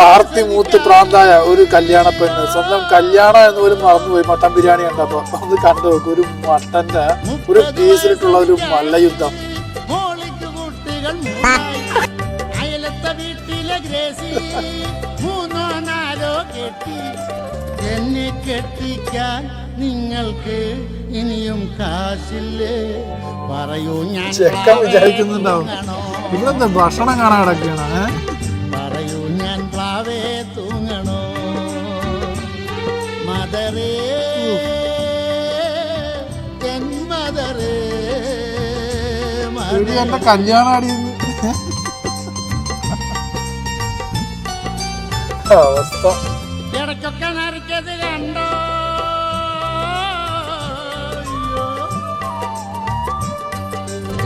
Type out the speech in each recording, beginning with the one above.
ആർത്തി മൂത്ത് പ്രാന്തായ ഒരു കല്യാണ പെണ്ണ് സ്വന്തം കല്യാണം എന്ന് പോലും മറന്നുപോയി. മട്ടൻ ബിരിയാണി കണ്ടപ്പോ ഒന്ന് കണ്ടു നോക്കും. ഒരു മട്ടന്റെ ഒരു പീസിലിട്ടുള്ള ഒരു മല്ലയുദ്ധം. അയലത്തെ വീട്ടിലെ ഗ്രേസി മൂന്നോ നാലോ കെട്ടി എന്നെ കെട്ടിക്കാൻ നിങ്ങൾക്ക് ഇനിയും കാശില്ലേ? പറയൂ ഞാൻ ചെക്കൻ വിചാരിക്കുന്നുണ്ടാവും ഇവിടെന്താ ഭക്ഷണം കാണാൻ കിടക്കുകയാണ്. പറയൂ ഞാൻ പ്ലാവേ തൂങ്ങണോ? മദറേ മദറേ എന്റെ കല്യാണം അടിയുന്നു അവസ്ഥ. ഇടയ്ക്കൊക്കെ നരക്കത് കണ്ടോ?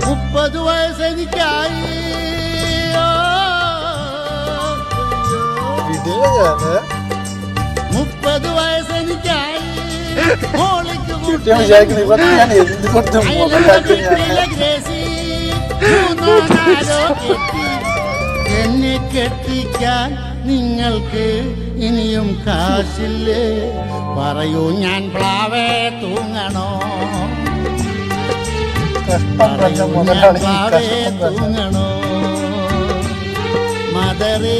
30 വയസ്സെനിക്കായി. 30 വയസ്സെനിക്കായി. എന്നെ കെട്ടിക്കാൻ നിങ്ങൾക്ക് ഇനിയും കാശില്ലേ? പറയൂ ഞാൻ പ്ലാവേ തൂങ്ങണോ? പറയൂ ഞാൻ പ്ലാവേ തൂങ്ങണോ? മദറേ